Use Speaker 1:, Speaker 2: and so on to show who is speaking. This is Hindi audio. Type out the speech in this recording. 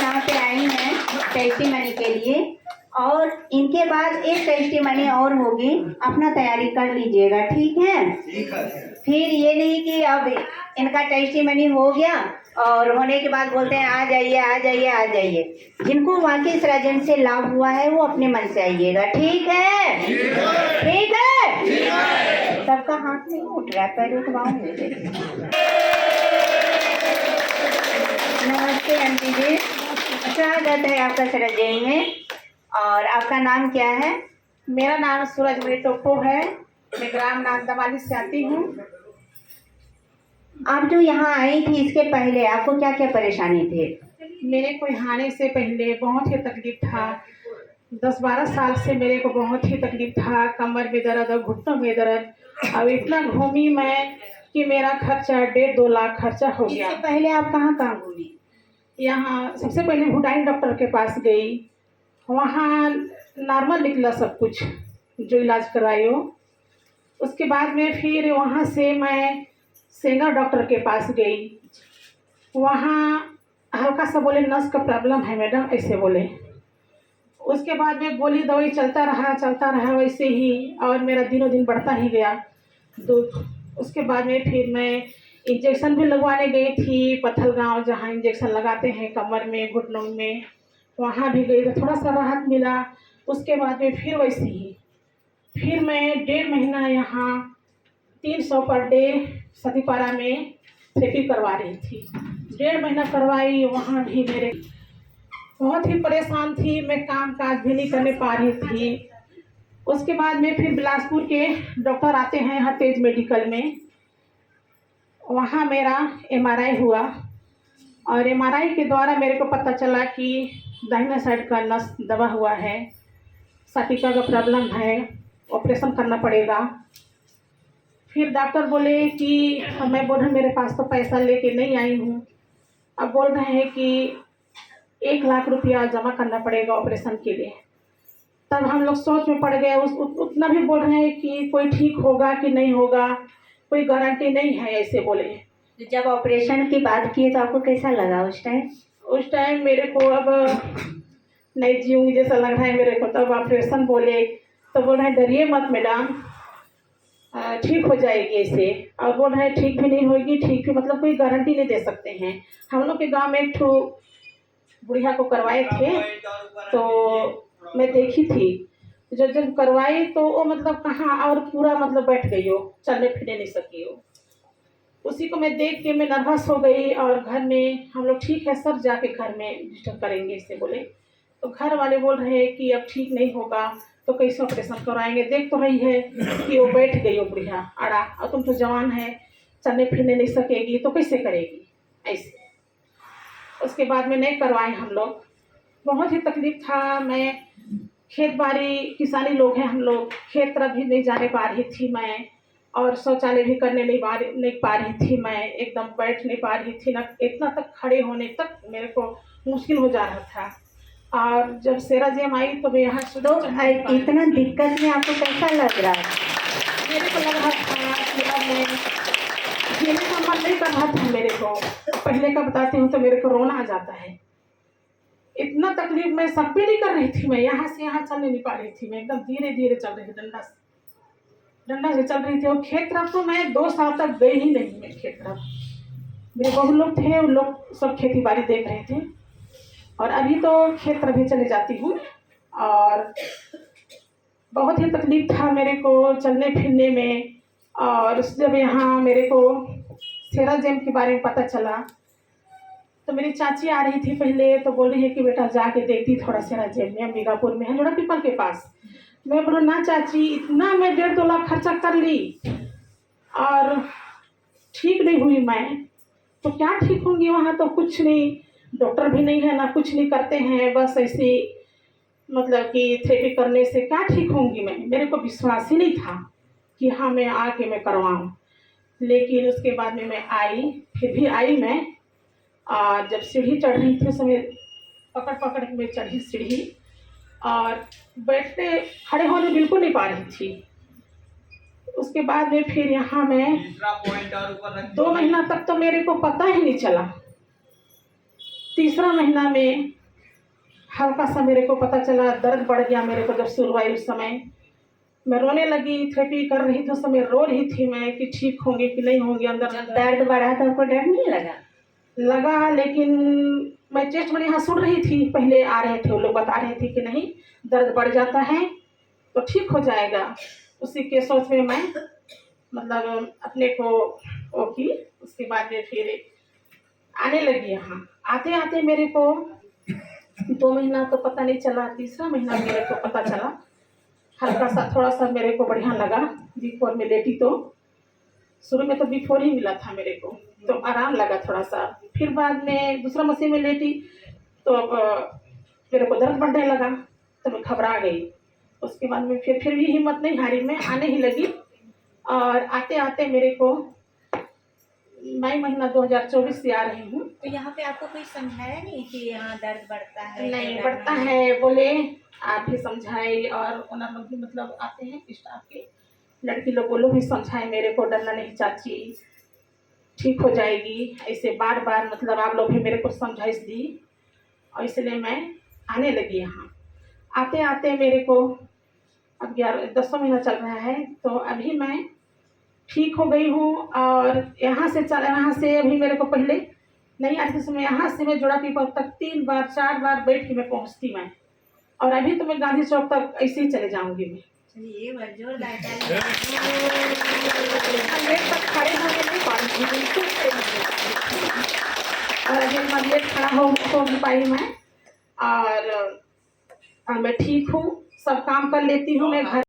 Speaker 1: यहाँ पे आई हैं टेस्टिमनी के लिए, और इनके बाद एक टेस्टिमनी और होगी, अपना तैयारी कर लीजिएगा, ठीक है? फिर ये नहीं कि अब इनका टेस्टिमनी हो गया और होने के बाद बोलते हैं आ जाइए आ जाइए आ जाइए। जिनको वाकई इस राजन से लाभ हुआ है वो अपने मन से आइएगा, ठीक है? ठीक है। सबका हाथ नहीं उठ रहा है, पैर उठवाऊंगे। नमस्ते आंटी जी, स्वागत है आपका सरजई में। और आपका नाम क्या है?
Speaker 2: मेरा नाम सूरजमणि टोप्पो है, मैं ग्राम नागदवाली से आती हूँ।
Speaker 1: आप जो यहाँ आई थी इसके पहले आपको क्या क्या परेशानी थे?
Speaker 2: मेरे को यहाँ आने से पहले बहुत ही तकलीफ था। 10-12 साल से मेरे को बहुत ही तकलीफ था, कमर में दर्द और घुटनों में दर्द। अब इतना घूमी मैं कि मेरा खर्चा 1.5-2 लाख खर्चा हो गया।
Speaker 1: इससे पहले आप कहाँ कहाँ घूमी?
Speaker 2: यहाँ सबसे पहले भूटान डॉक्टर के पास गई, वहाँ नॉर्मल निकला सब कुछ जो इलाज कराए हो। उसके बाद में फिर वहाँ से मैं सेंगर डॉक्टर के पास गई, वहाँ हल्का सा बोले नस का प्रॉब्लम है मैडम, ऐसे बोले। उसके बाद में गोली दवाई चलता रहा वैसे ही, और मेरा दिनों दिन बढ़ता ही गया। तो उसके बाद में फिर मैं इंजेक्शन भी लगवाने गई थी पत्थलगांव, जहाँ इंजेक्शन लगाते हैं कमर में घुटनों में, वहाँ भी गई तो थोड़ा सा राहत मिला। उसके बाद में फिर वैसे ही फिर मैं 1.5 महीना यहाँ 300 पर डे सतीपारा में थेरेपी करवा रही थी। 1.5 महीना करवाई, वहाँ भी मेरे बहुत ही परेशान थी, मैं काम काज भी नहीं करने पा रही थी। उसके बाद में फिर बिलासपुर के डॉक्टर आते हैं यहाँ तेज मेडिकल में, वहाँ मेरा MRI हुआ, और MRI के द्वारा मेरे को पता चला कि दाहिना साइड का नस दबा हुआ है, साटिका का प्रॉब्लम है, ऑपरेशन करना पड़ेगा। फिर डॉक्टर बोले कि मैं बोल रहा मेरे पास तो पैसा लेके नहीं आई हूँ, अब बोल रहे हैं कि 1 लाख रुपया जमा करना पड़ेगा ऑपरेशन के लिए। तब हम लोग सोच में पड़ गए, उतना भी बोल रहे हैं कि कोई ठीक होगा कि नहीं होगा, कोई गारंटी नहीं है, ऐसे बोले।
Speaker 1: जब ऑपरेशन की बात की तो आपको कैसा लगा उस टाइम?
Speaker 2: उस टाइम मेरे को अब नहीं जीऊँगी जैसा लग रहा है मेरे को। तब ऑपरेशन बोले तो बोल रहे हैं डरिए मत मैडम, ठीक हो जाएगी ऐसे। और बोल रहे हैं ठीक भी नहीं होगी, ठीक भी मतलब कोई गारंटी नहीं दे सकते हैं। हम लोग के गांव में एक ठो बुढ़िया को करवाए थे तो मैं देखी थी, जब करवाई तो वो मतलब कहाँ और पूरा मतलब बैठ गई हो, चलने फिरने नहीं सकी हो। उसी को मैं देख के मैं नर्वस हो गई, और घर में हम लोग ठीक है सर जाके घर में डिस्टर्ब करेंगे इससे बोले। तो घर वाले बोल रहे हैं कि अब ठीक नहीं होगा तो कैसे ऑपरेशन करवाएंगे, देख तो रही है कि वो बैठ गई हो बुढ़िया अड़ा, और तुम तो जवान है, चलने फिरने नहीं सकेगी तो कैसे करेगी ऐसे। उसके बाद में नहीं करवाए हम लोग, बहुत ही तकलीफ था। मैं खेत बाड़ी किसानी लोग हैं हम लोग, खेत तरफ भी नहीं जाने पा रही थी मैं, और शौचालय भी करने नहीं पा रही थी मैं, एकदम बैठ नहीं पा रही थी ना, इतना तक खड़े होने तक मेरे को मुश्किल हो जा रहा था। और जब सेराजेम आई तो मैं यहाँ
Speaker 1: तो इतना दिक्कत में आपको कैसा लग रहा है?
Speaker 2: मेरे को लग रहा था कि अब मैं जीने का मन नहीं कर रहा था मेरे को। पहले का बताती हूँ तो मेरे को रोना आ जाता है, इतना तकलीफ मैं सब पे नहीं कर रही थी। मैं यहाँ से यहाँ चलने नहीं पा रही थी, मैं एकदम धीरे धीरे चल रही थी, डंडा से चल रही थी। और खेत तरफ तो मैं 2 साल तक गई ही नहीं। मैं खेत तरफ, मेरे बहुत लोग थे, उन लोग सब खेती बाड़ी देख रहे थे, और अभी तो खेत तरफ भी चले जाती हूँ। और बहुत ही तकलीफ था मेरे को चलने फिरने में। और जब यहाँ मेरे को सेराजेम के बारे में पता चला तो मेरी चाची आ रही थी पहले, तो बोल रही है कि बेटा जाके देखती थोड़ा सेराजेम में, अंबिकापुर में है जोड़ा पीपल के पास। मैं बोला ना चाची, इतना मैं 1.5-2 लाख खर्चा कर ली और ठीक नहीं हुई मैं, तो क्या ठीक होंगी? वहाँ तो कुछ नहीं, डॉक्टर भी नहीं है ना, कुछ नहीं करते हैं, बस ऐसे मतलब कि थेरेपी करने से क्या ठीक होंगी मैं। मेरे को विश्वास ही नहीं था कि हाँ मैं आके मैं करवाऊँ। लेकिन उसके बाद में मैं आई, फिर भी आई मैं, और जब सीढ़ी चढ़ रही थी उस समय पकड़ पकड़ के मैं चढ़ी सीढ़ी, और बैठने खड़े होने बिल्कुल नहीं पा रही थी। उसके बाद में फिर यहाँ मैं 2 महीना तक तो मेरे को पता ही नहीं चला तीसरा महीना में हल्का सा मेरे को पता चला, दर्द बढ़ गया मेरे को। जब शुरू हुई उस समय मैं रोने लगी, थेरेपी कर रही थी, उस समय रो रही थी मैं कि ठीक होंगे कि नहीं होंगे। अंदर
Speaker 1: जब दर्द बढ़ा तो आपको डर नहीं लगा?
Speaker 2: लेकिन मैं चेस्ट में यहाँ सुन रही थी, पहले आ रहे थे वो लोग बता रहे थे कि नहीं दर्द बढ़ जाता है तो ठीक हो जाएगा। उसी के सोच में मैं मतलब अपने को वो की। उसके बाद में फिर आने लगी यहाँ। आते आते मेरे को 2 महीना तो पता नहीं चला, तीसरा महीना मेरे को पता चला, हल्का सा थोड़ा सा मेरे को बढ़िया लगा। B4 में लेटी तो शुरू में तो B4 ही मिला था मेरे को, तो आराम लगा थोड़ा सा। फिर बाद में दूसरा मशीन में लेटी तो अब मेरे को दर्द बढ़ने लगा, तो मैं घबरा गई। उसके बाद में फिर भी हिम्मत नहीं हारी, मैं आने ही लगी। और आते आते मेरे को मई महीना 2024 से आ रही हूँ।
Speaker 1: तो यहाँ पे आपको कोई समझाया नहीं कि यहाँ दर्द बढ़ता है?
Speaker 2: नहीं बढ़ता है बोले, आप भी समझाए और ओनर लोग भी मतलब आते हैं स्टाफ के लड़की लोग, वो लोग भी समझाए मेरे को, डरना नहीं चाची, ठीक हो जाएगी। ऐसे बार बार मतलब आप लोग भी मेरे को समझाइश दी और इसलिए मैं आने लगी यहाँ। आते आते मेरे को अब 10वां महीना चल रहा है, तो अभी मैं ठीक हो गई हूँ। और यहाँ से अभी मेरे को पहले नहीं आती थी, मैं यहाँ से मैं जोड़ा पीपल तक 3 बार 4 बार बैठ के मैं पहुँचती मैं। और अभी तो मैं गांधी चौक तक ऐसे ही चले जाऊँगी मैं।
Speaker 1: चलिए जोरदार
Speaker 2: लेट तक खड़े होंगे नहीं पाऊँगी, बिल्कुल खड़े होंगे। और अभी मैं लेट खड़ा हो नहीं पाई मैं। और मैं ठीक हूँ, सब काम कर लेती हूँ मैं घर